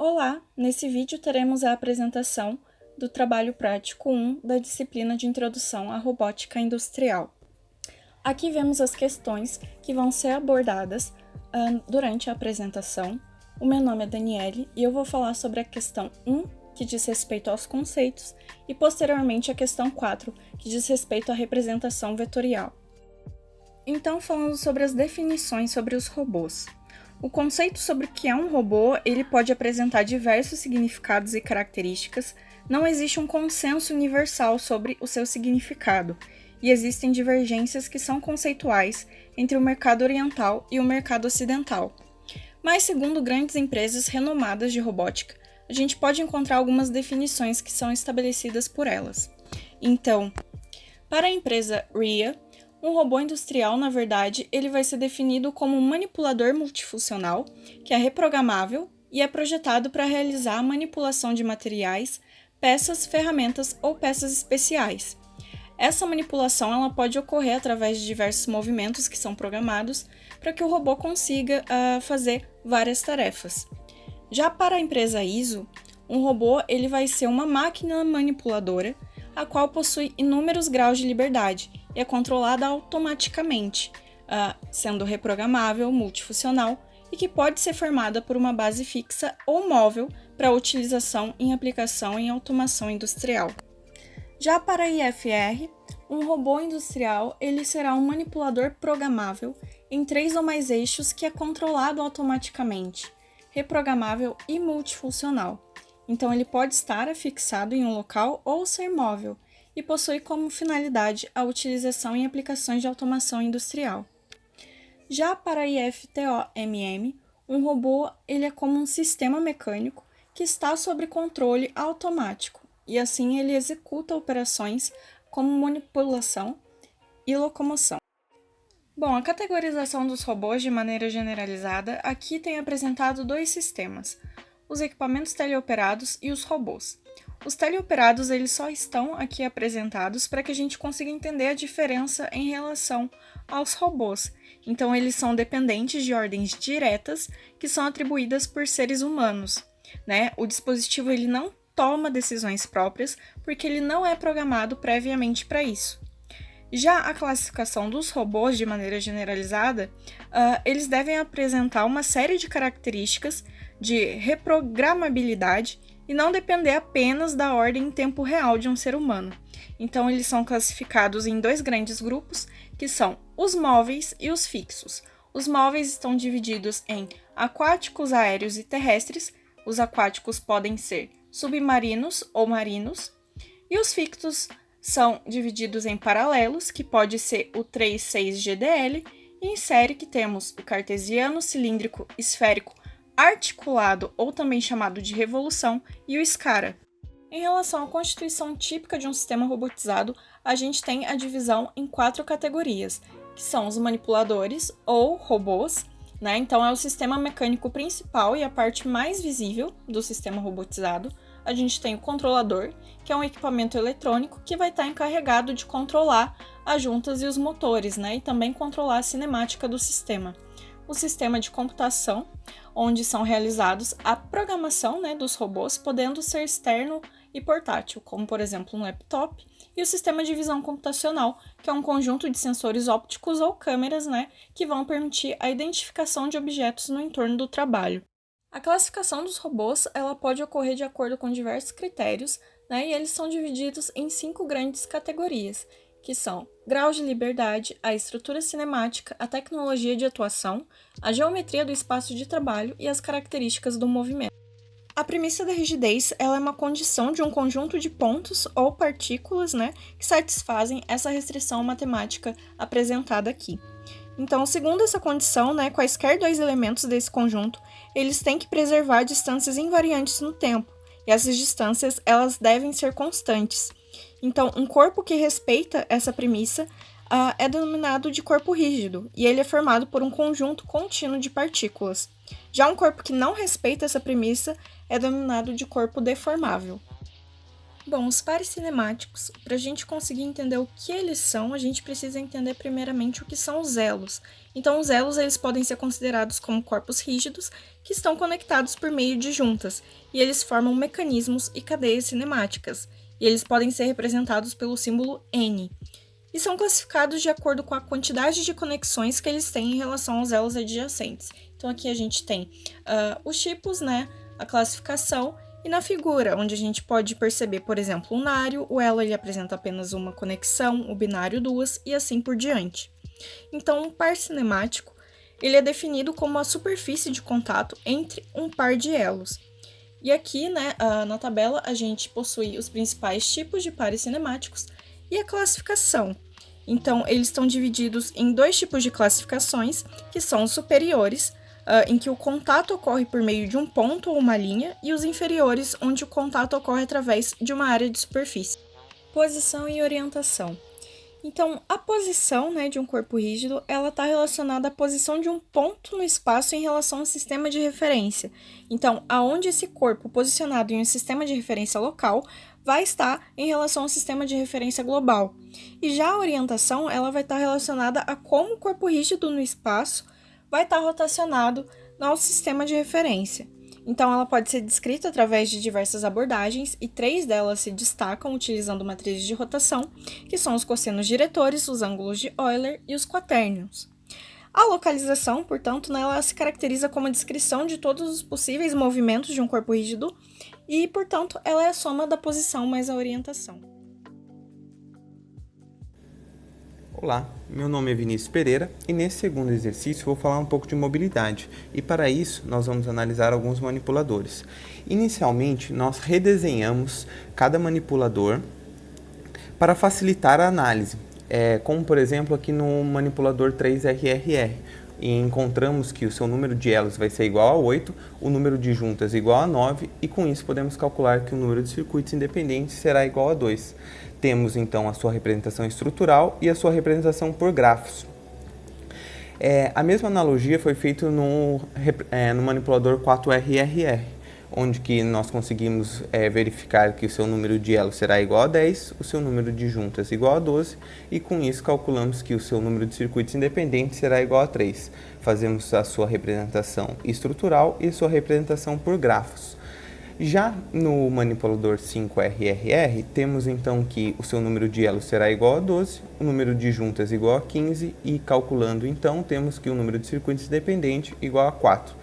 Olá! Nesse vídeo teremos a apresentação do trabalho prático 1 da disciplina de Introdução à Robótica Industrial. Aqui vemos as questões que vão ser abordadas durante a apresentação. O meu nome é Daniele e eu vou falar sobre a questão 1, que diz respeito aos conceitos, e posteriormente a questão 4, que diz respeito à representação vetorial. Então, falando sobre as definições sobre os robôs. O conceito sobre o que é um robô, ele pode apresentar diversos significados e características, não existe um consenso universal sobre o seu significado, e existem divergências que são conceituais entre o mercado oriental e o mercado ocidental. Mas, segundo grandes empresas renomadas de robótica, a gente pode encontrar algumas definições que são estabelecidas por elas. Então, para a empresa RIA, um robô industrial, na verdade, ele vai ser definido como um manipulador multifuncional, que é reprogramável e é projetado para realizar a manipulação de materiais, peças, ferramentas ou peças especiais. Essa manipulação ela pode ocorrer através de diversos movimentos que são programados para que o robô consiga fazer várias tarefas. Já para a empresa ISO, um robô ele vai ser uma máquina manipuladora, a qual possui inúmeros graus de liberdade e é controlada automaticamente, sendo reprogramável, multifuncional e que pode ser formada por uma base fixa ou móvel para utilização em aplicação em automação industrial. Já para a IFR, um robô industrial ele será um manipulador programável em 3 ou mais eixos que é controlado automaticamente, reprogramável e multifuncional. Então, ele pode estar afixado em um local ou ser móvel e possui como finalidade a utilização em aplicações de automação industrial. Já para a IFTOMM, um robô ele é como um sistema mecânico que está sob controle automático e assim ele executa operações como manipulação e locomoção. Bom, a categorização dos robôs de maneira generalizada aqui tem apresentado 2 sistemas: os equipamentos teleoperados e os robôs. Os teleoperados eles só estão aqui apresentados para que a gente consiga entender a diferença em relação aos robôs. Então, eles são dependentes de ordens diretas que são atribuídas por seres humanos, né? O dispositivo ele não toma decisões próprias porque ele não é programado previamente para isso. Já a classificação dos robôs de maneira generalizada, eles devem apresentar uma série de características de reprogramabilidade e não depender apenas da ordem em tempo real de um ser humano. Então, eles são classificados em 2 grandes grupos, que são os móveis e os fixos. Os móveis estão divididos em aquáticos, aéreos e terrestres. Os aquáticos podem ser submarinos ou marinos, e os fixos são divididos em paralelos, que pode ser o 3-6-GDL, e em série que temos o cartesiano, cilíndrico, esférico, articulado ou também chamado de revolução e o SCARA. Em relação à constituição típica de um sistema robotizado, a gente tem a divisão em 4 categorias, que são os manipuladores ou robôs, né? Então é o sistema mecânico principal e a parte mais visível do sistema robotizado. A gente tem o controlador, que é um equipamento eletrônico que vai estar encarregado de controlar as juntas e os motores, né? E também controlar a cinemática do sistema. O sistema de computação, onde são realizados a programação, né, dos robôs, podendo ser externo e portátil, como por exemplo um laptop, e o sistema de visão computacional, que é um conjunto de sensores ópticos ou câmeras, né, que vão permitir a identificação de objetos no entorno do trabalho. A classificação dos robôs ela pode ocorrer de acordo com diversos critérios, né, e eles são divididos em 5 grandes categorias, que são graus de liberdade, a estrutura cinemática, a tecnologia de atuação, a geometria do espaço de trabalho e as características do movimento. A premissa da rigidez ela é uma condição de um conjunto de pontos ou partículas, né, que satisfazem essa restrição matemática apresentada aqui. Então, segundo essa condição, né, quaisquer 2 elementos desse conjunto, eles têm que preservar distâncias invariantes no tempo, e essas distâncias elas devem ser constantes. Então, um corpo que respeita essa premissa é denominado de corpo rígido, e ele é formado por um conjunto contínuo de partículas. Já um corpo que não respeita essa premissa é denominado de corpo deformável. Bom, os pares cinemáticos, para a gente conseguir entender o que eles são, a gente precisa entender primeiramente o que são os elos. Então, os elos eles podem ser considerados como corpos rígidos que estão conectados por meio de juntas, e eles formam mecanismos e cadeias cinemáticas, e eles podem ser representados pelo símbolo N, e são classificados de acordo com a quantidade de conexões que eles têm em relação aos elos adjacentes. Então, aqui a gente tem os tipos, né, a classificação, e na figura, onde a gente pode perceber, por exemplo, o unário, o elo ele apresenta apenas uma conexão, o binário duas e assim por diante. Então, um par cinemático ele é definido como a superfície de contato entre um par de elos. E aqui, né, na tabela, a gente possui os principais tipos de pares cinemáticos e a classificação. Então, eles estão divididos em dois tipos de classificações, que são os superiores, em que o contato ocorre por meio de um ponto ou uma linha, e os inferiores, onde o contato ocorre através de uma área de superfície. Posição e orientação. Então, a posição, né, de um corpo rígido, ela está relacionada à posição de um ponto no espaço em relação ao sistema de referência. Então, aonde esse corpo posicionado em um sistema de referência local vai estar em relação ao sistema de referência global. E já a orientação, ela vai estar relacionada a como o corpo rígido no espaço vai estar rotacionado no sistema de referência. Então, ela pode ser descrita através de diversas abordagens, e 3 delas se destacam utilizando matrizes de rotação, que são os cossenos diretores, os ângulos de Euler e os quaternions. A localização, portanto, ela se caracteriza como a descrição de todos os possíveis movimentos de um corpo rígido e, portanto, ela é a soma da posição mais a orientação. Olá, meu nome é Vinícius Pereira e nesse segundo exercício vou falar um pouco de mobilidade e para isso nós vamos analisar alguns manipuladores. Inicialmente nós redesenhamos cada manipulador para facilitar a análise, como por exemplo aqui no manipulador 3RRR, e encontramos que o seu número de elos vai ser igual a 8, o número de juntas igual a 9 e com isso podemos calcular que o número de circuitos independentes será igual a 2. Temos então a sua representação estrutural e a sua representação por grafos. A mesma analogia foi feita no manipulador 4RRR, onde que nós conseguimos verificar que o seu número de elos será igual a 10, o seu número de juntas igual a 12, e com isso calculamos que o seu número de circuitos independentes será igual a 3. Fazemos a sua representação estrutural e a sua representação por grafos. Já no manipulador 5RRR, temos então que o seu número de elos será igual a 12, o número de juntas igual a 15 e calculando então temos que o número de circuitos independentes igual a 4.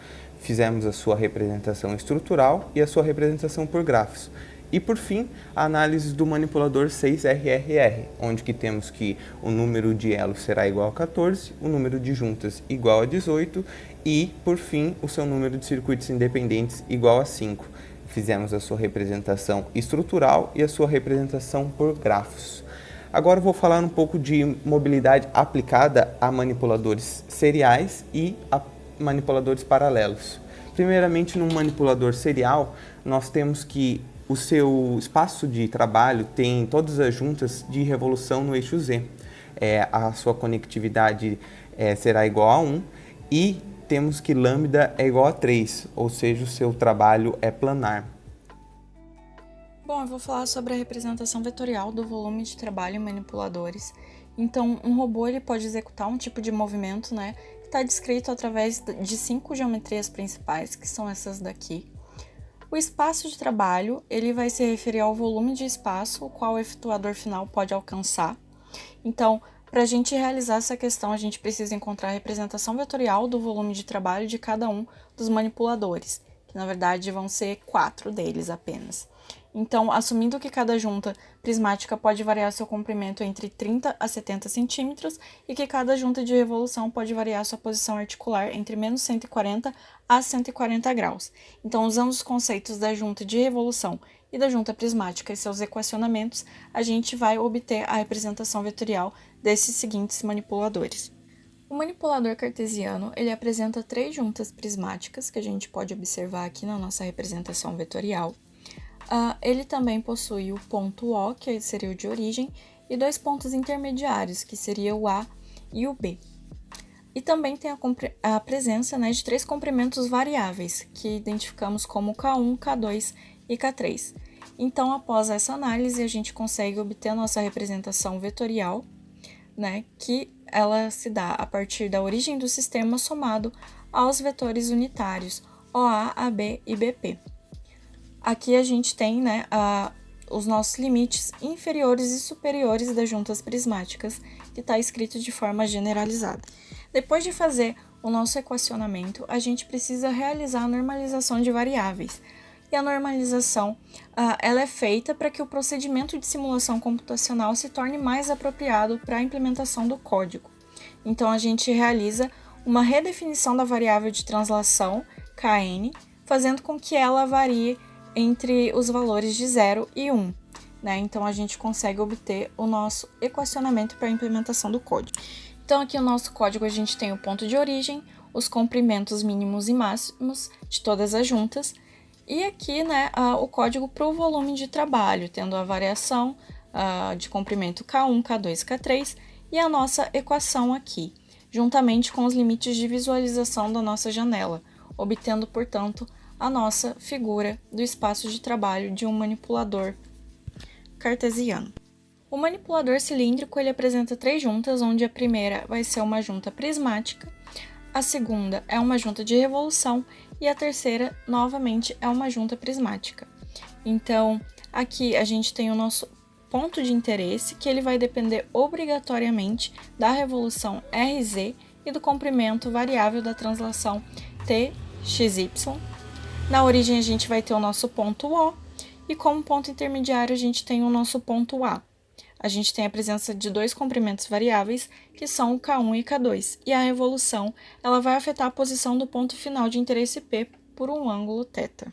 Fizemos a sua representação estrutural e a sua representação por grafos. E por fim, a análise do manipulador 6RRR, onde que temos que o número de elos será igual a 14, o número de juntas igual a 18 e, por fim, o seu número de circuitos independentes igual a 5. Fizemos a sua representação estrutural e a sua representação por grafos. Agora eu vou falar um pouco de mobilidade aplicada a manipuladores seriais e a manipuladores paralelos. Primeiramente, no manipulador serial, nós temos que o seu espaço de trabalho tem todas as juntas de revolução no eixo Z. A sua conectividade será igual a 1 e temos que lambda é igual a 3, ou seja, o seu trabalho é planar. Bom, eu vou falar sobre a representação vetorial do volume de trabalho em manipuladores. Então, um robô ele pode executar um tipo de movimento, né, que está descrito através de 5 geometrias principais, que são essas daqui. O espaço de trabalho ele vai se referir ao volume de espaço o qual o efetuador final pode alcançar. Então, para a gente realizar essa questão, a gente precisa encontrar a representação vetorial do volume de trabalho de cada um dos manipuladores, que na verdade vão ser 4 deles apenas. Então, assumindo que cada junta prismática pode variar seu comprimento entre 30 a 70 centímetros e que cada junta de revolução pode variar sua posição articular entre menos 140 a 140 graus. Então, usando os conceitos da junta de revolução e da junta prismática e seus equacionamentos, a gente vai obter a representação vetorial desses seguintes manipuladores. O manipulador cartesiano ele apresenta 3 juntas prismáticas, que a gente pode observar aqui na nossa representação vetorial. Ele também possui o ponto O, que seria o de origem, e 2 pontos intermediários, que seria o A e o B. E também tem a presença, né, de 3 comprimentos variáveis, que identificamos como K1, K2 e K3. Então, após essa análise, a gente consegue obter a nossa representação vetorial, né, que ela se dá a partir da origem do sistema somado aos vetores unitários OA, AB e BP. Aqui a gente tem, né, os nossos limites inferiores e superiores das juntas prismáticas, que está escrito de forma generalizada. Depois de fazer o nosso equacionamento, a gente precisa realizar a normalização de variáveis. E a normalização ela é feita para que o procedimento de simulação computacional se torne mais apropriado para a implementação do código. Então, a gente realiza uma redefinição da variável de translação, Kn, fazendo com que ela varie entre os valores de 0 e 1. Né? Então, a gente consegue obter o nosso equacionamento para a implementação do código. Então, aqui no nosso código, a gente tem o ponto de origem, os comprimentos mínimos e máximos de todas as juntas, e aqui, né, o código para o volume de trabalho, tendo a variação de comprimento K1, K2, K3 e a nossa equação aqui, juntamente com os limites de visualização da nossa janela, obtendo, portanto, a nossa figura do espaço de trabalho de um manipulador cartesiano. O manipulador cilíndrico ele apresenta 3 juntas, onde a primeira vai ser uma junta prismática, a segunda é uma junta de revolução e a terceira, novamente, é uma junta prismática. Então, aqui a gente tem o nosso ponto de interesse, que ele vai depender obrigatoriamente da revolução RZ e do comprimento variável da translação TXY. Na origem, a gente vai ter o nosso ponto O, e como ponto intermediário, a gente tem o nosso ponto A. A gente tem a presença de 2 comprimentos variáveis, que são o K1 e K2, e a revolução ela vai afetar a posição do ponto final de interesse P por um ângulo θ.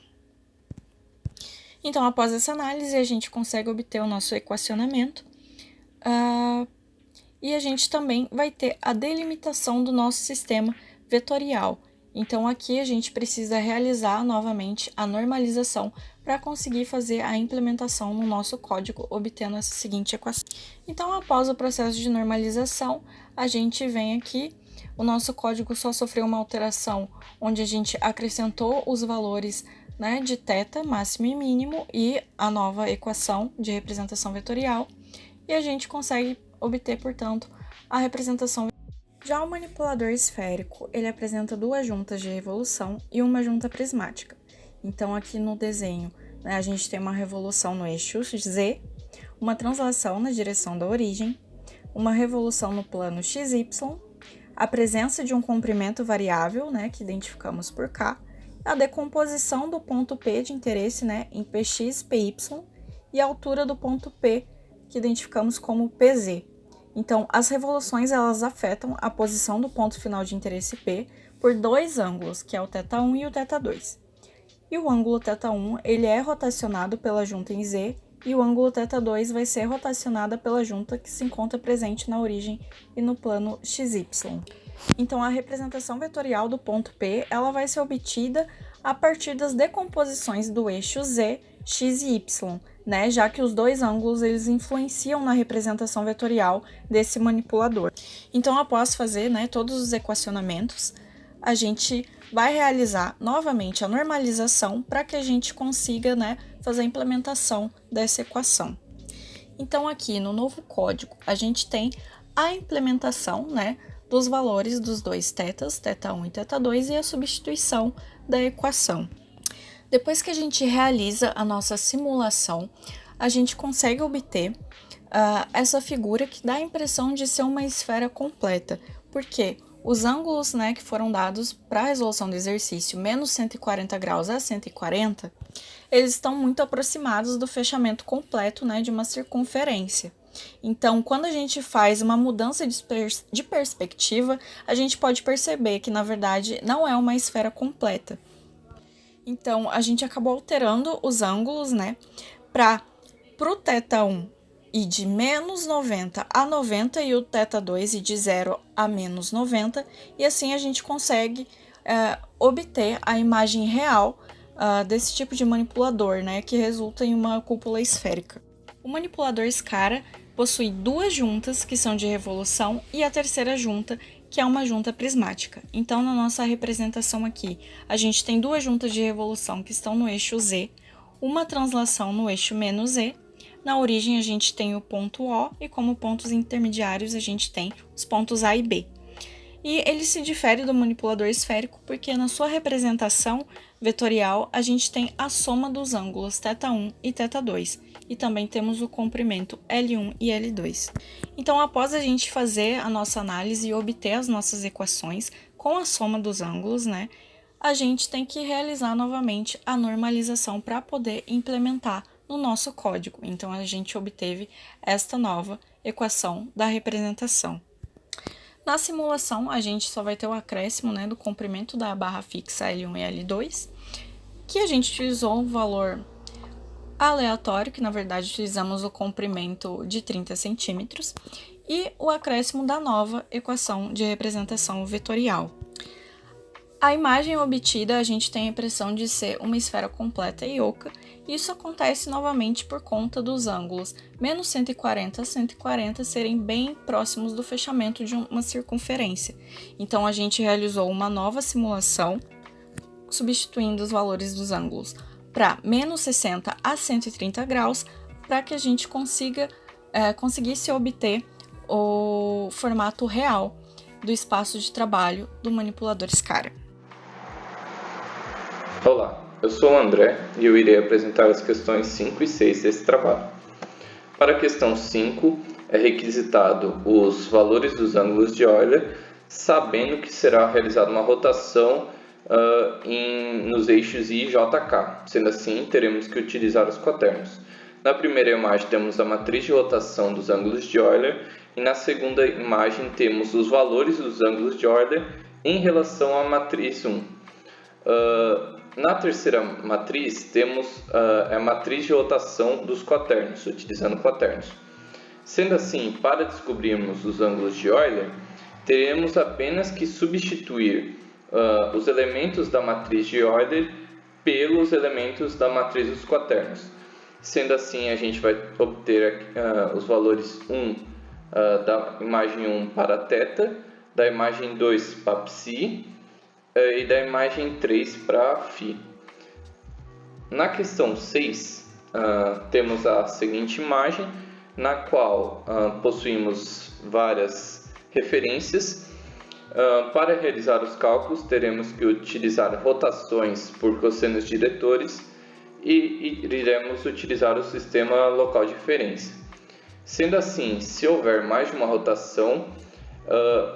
Então, após essa análise, a gente consegue obter o nosso equacionamento, e a gente também vai ter a delimitação do nosso sistema vetorial. Então, aqui a gente precisa realizar novamente a normalização para conseguir fazer a implementação no nosso código, obtendo essa seguinte equação. Então, após o processo de normalização, a gente vem aqui, o nosso código só sofreu uma alteração, onde a gente acrescentou os valores, né, de θ, máximo e mínimo, e a nova equação de representação vetorial, e a gente consegue obter, portanto, a representação vetorial. Já o manipulador esférico, ele apresenta 2 juntas de revolução e uma junta prismática. Então, aqui no desenho, né, a gente tem uma revolução no eixo Z, uma translação na direção da origem, uma revolução no plano XY, a presença de um comprimento variável, né, que identificamos por K, a decomposição do ponto P de interesse, né, em Px, Py, e a altura do ponto P, que identificamos como Pz. Então, as revoluções elas afetam a posição do ponto final de interesse P por 2 ângulos, que é o θ1 e o θ2. E o ângulo θ1 ele é rotacionado pela junta em Z, e o ângulo θ2 vai ser rotacionado pela junta que se encontra presente na origem e no plano XY. Então, a representação vetorial do ponto P ela vai ser obtida a partir das decomposições do eixo Z, X e Y, né, já que os 2 ângulos eles influenciam na representação vetorial desse manipulador. Então, após fazer, né, todos os equacionamentos, a gente vai realizar novamente a normalização para que a gente consiga, né, fazer a implementação dessa equação. Então, aqui no novo código, a gente tem a implementação, né, dos valores dos 2 θs, θ1 e θ2, e a substituição da equação. Depois que a gente realiza a nossa simulação, a gente consegue obter essa figura que dá a impressão de ser uma esfera completa, porque os ângulos, né, que foram dados para a resolução do exercício, menos 140 graus a 140, eles estão muito aproximados do fechamento completo, né, de uma circunferência. Então, quando a gente faz uma mudança de perspectiva, a gente pode perceber que, na verdade, não é uma esfera completa. Então, a gente acabou alterando os ângulos, né, para o θ1 ir de menos 90 a 90 e o θ2 ir de 0 a menos 90, e assim a gente consegue obter a imagem real desse tipo de manipulador, né, que resulta em uma cúpula esférica. O manipulador Scara possui 2 juntas que são de revolução e a terceira junta que é uma junta prismática. Então, na nossa representação aqui, a gente tem 2 juntas de revolução que estão no eixo Z, uma translação no eixo menos E. Na origem a gente tem o ponto O e como pontos intermediários a gente tem os pontos A e B. E ele se difere do manipulador esférico porque na sua representação vetorial a gente tem a soma dos ângulos θ1 e θ2 e também temos o comprimento L1 e L2. Então, após a gente fazer a nossa análise e obter as nossas equações com a soma dos ângulos, a gente tem que realizar novamente a normalização para poder implementar no nosso código. Então, a gente obteve esta nova equação da representação. Na simulação, a gente só vai ter o acréscimo do comprimento da barra fixa L1 e L2, que a gente utilizou um valor aleatório, que na verdade utilizamos o comprimento de 30 centímetros, e o acréscimo da nova equação de representação vetorial. A imagem obtida, a gente tem a impressão de ser uma esfera completa e oca, e isso acontece novamente por conta dos ângulos menos 140 a 140 serem bem próximos do fechamento de uma circunferência. Então, a gente realizou uma nova simulação, substituindo os valores dos ângulos para menos 60 a 130 graus, para que a gente conseguisse obter o formato real do espaço de trabalho do manipulador SCARA. Olá, eu sou o André e eu irei apresentar as questões 5 e 6 desse trabalho. Para a questão 5, é requisitado os valores dos ângulos de Euler, sabendo que será realizada uma rotação nos eixos I e JK. Sendo assim, teremos que utilizar os quaternos. Na primeira imagem temos a matriz de rotação dos ângulos de Euler e na segunda imagem temos os valores dos ângulos de Euler em relação à matriz 1. Na terceira matriz temos a matriz de rotação dos quaternos, utilizando quaternos. Sendo assim, para descobrirmos os ângulos de Euler, teremos apenas que substituir os elementos da matriz de Euler pelos elementos da matriz dos quaternos. Sendo assim, a gente vai obter os valores 1 da imagem 1 para θ, da imagem 2 para psi e da imagem 3 para φ. Na questão 6, temos a seguinte imagem, na qual possuímos várias referências. Para realizar os cálculos, teremos que utilizar rotações por cossenos diretores e iremos utilizar o sistema local de referência. Sendo assim, se houver mais de uma rotação,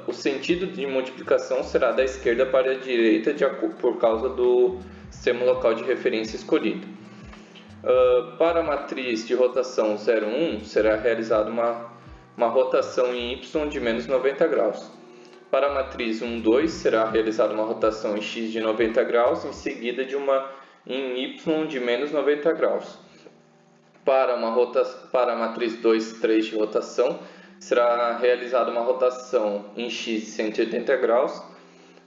o sentido de multiplicação será da esquerda para a direita por causa do sistema local de referência escolhido. Para a matriz de rotação 0,1, será realizada uma rotação em y de menos 90 graus. Para a matriz 1,2, será realizada uma rotação em x de 90 graus, em seguida de uma em y de menos 90 graus. Para a matriz 2,3 de rotação, será realizada uma rotação em x de 180 graus.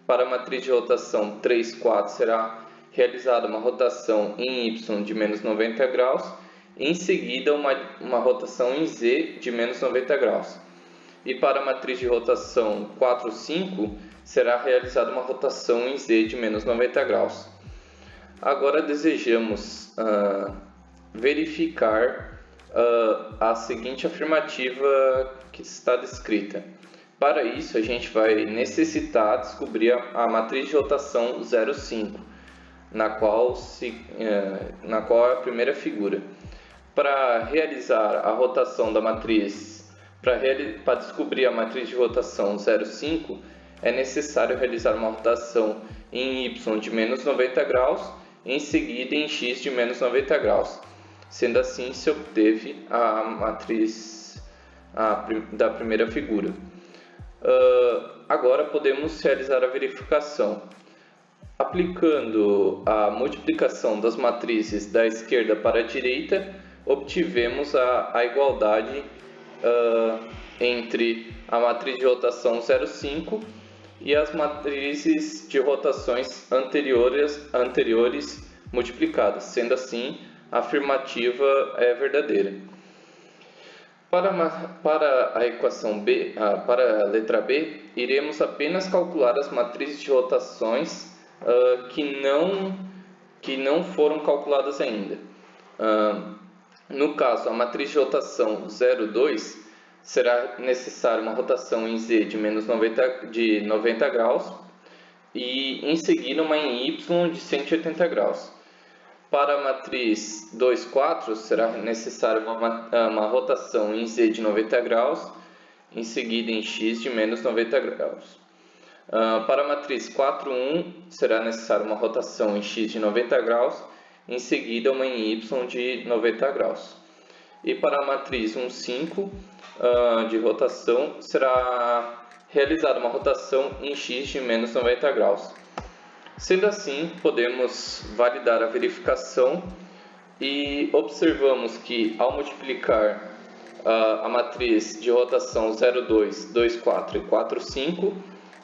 Para a matriz de rotação 3,4, será realizada uma rotação em y de menos 90 graus. Em seguida, uma rotação em z de menos 90 graus. E para a matriz de rotação 4,5, será realizada uma rotação em z de menos 90 graus. Agora desejamos verificar a seguinte afirmativa que está descrita. Para isso, a gente vai necessitar descobrir a matriz de rotação 0,5, na qual é a primeira figura. Para realizar a rotação da matriz, para descobrir a matriz de rotação 0,5, é necessário realizar uma rotação em y de menos 90 graus, em seguida em x de menos 90 graus. Sendo assim, se obteve a matriz da primeira figura. Agora podemos realizar a verificação. Aplicando a multiplicação das matrizes da esquerda para a direita, obtivemos a igualdade entre a matriz de rotação 0,5 e as matrizes de rotações anteriores multiplicadas. Sendo assim, a afirmativa é verdadeira. Para a equação B, para a letra B, iremos apenas calcular as matrizes de rotações que não foram calculadas ainda. No caso, a matriz de rotação 0,2 será necessária uma rotação em Z de menos 90 graus e em seguida uma em Y de 180 graus. Para a matriz 2,4 será necessária uma rotação em Z de 90 graus, em seguida em X de menos 90 graus. Para a matriz 4,1 será necessária uma rotação em X de 90 graus, em seguida uma em Y de 90 graus. E para a matriz 1,5 de rotação será realizada uma rotação em X de menos 90 graus. Sendo assim, podemos validar a verificação e observamos que ao multiplicar a matriz de rotação 0,2, 2,4 e 4,5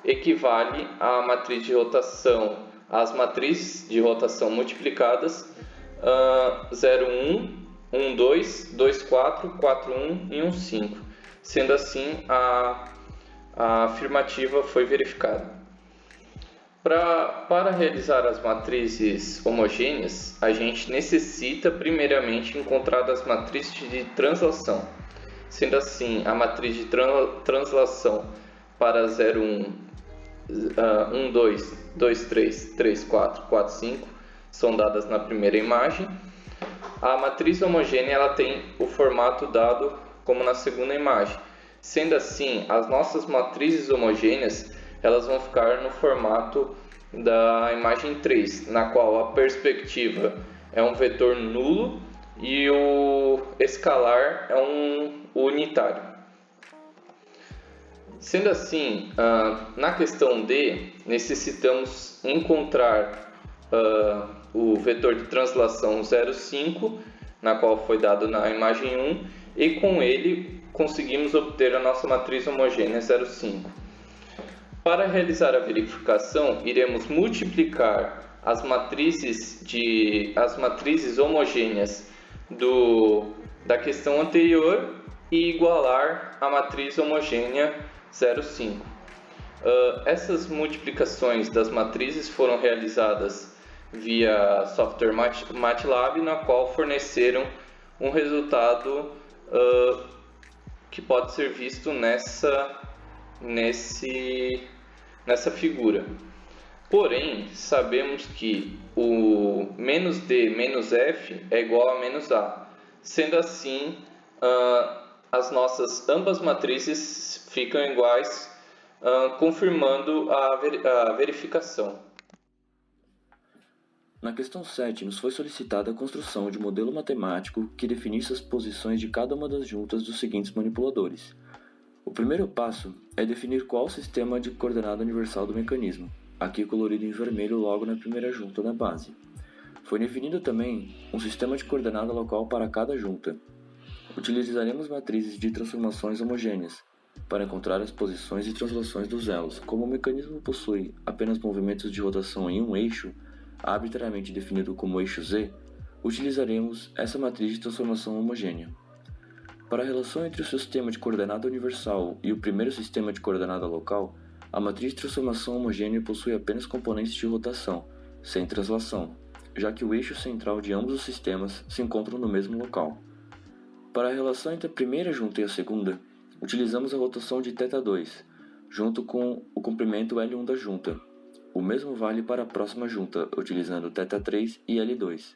equivale à matriz de rotação, às matrizes de rotação multiplicadas 0,1, 1,2, 2,4, 4,1 e 1,5. Sendo assim, a afirmativa foi verificada. Para realizar as matrizes homogêneas, a gente necessita primeiramente encontrar as matrizes de translação. Sendo assim, a matriz de translação para 0,1, 1,2, 2,3, 3,4, 4,5 são dadas na primeira imagem. A matriz homogênea ela tem o formato dado como na segunda imagem. Sendo assim, as nossas matrizes homogêneas elas vão ficar no formato da imagem 3, na qual a perspectiva é um vetor nulo e o escalar é um unitário. Sendo assim, na questão D, necessitamos encontrar o vetor de translação 0,5, na qual foi dado na imagem 1, e com ele conseguimos obter a nossa matriz homogênea 0,5. Para realizar a verificação, iremos multiplicar as matrizes homogêneas da questão anterior e igualar a matriz homogênea 0,5. Essas multiplicações das matrizes foram realizadas via software MATLAB, na qual forneceram um resultado que pode ser visto nessa figura. Porém, sabemos que o menos D menos F é igual a menos A. Sendo assim, as nossas ambas matrizes ficam iguais, confirmando a verificação. Na questão 7, nos foi solicitada a construção de um modelo matemático que definisse as posições de cada uma das juntas dos seguintes manipuladores. O primeiro passo é definir qual o sistema de coordenada universal do mecanismo, aqui colorido em vermelho logo na primeira junta da base. Foi definido também um sistema de coordenada local para cada junta. Utilizaremos matrizes de transformações homogêneas para encontrar as posições e translações dos elos. Como o mecanismo possui apenas movimentos de rotação em um eixo, arbitrariamente definido como eixo Z, utilizaremos essa matriz de transformação homogênea. Para a relação entre o sistema de coordenada universal e o primeiro sistema de coordenada local, a matriz de transformação homogênea possui apenas componentes de rotação, sem translação, já que o eixo central de ambos os sistemas se encontram no mesmo local. Para a relação entre a primeira junta e a segunda, utilizamos a rotação de θ2, junto com o comprimento L1 da junta. O mesmo vale para a próxima junta, utilizando θ3 e L2.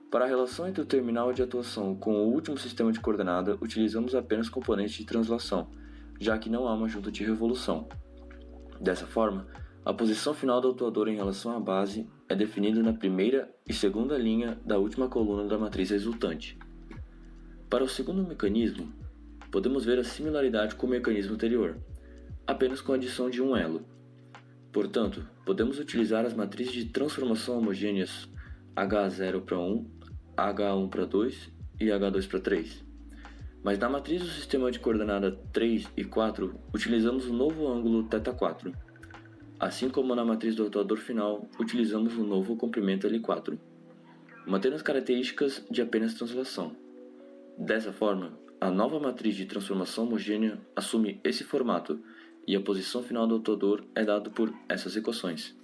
Para a relação entre o terminal de atuação com o último sistema de coordenada, utilizamos apenas componentes de translação, já que não há uma junta de revolução. Dessa forma, a posição final do atuador em relação à base é definida na primeira e segunda linha da última coluna da matriz resultante. Para o segundo mecanismo, podemos ver a similaridade com o mecanismo anterior, apenas com a adição de um elo. Portanto, podemos utilizar as matrizes de transformação homogêneas H0 para 1, H1 para 2 e H2 para 3. Mas na matriz do sistema de coordenada 3 e 4, utilizamos o novo ângulo θ4. Assim como na matriz do atuador final, utilizamos o novo comprimento L4, mantendo as características de apenas translação. Dessa forma, a nova matriz de transformação homogênea assume esse formato e a posição final do atuador é dada por essas equações.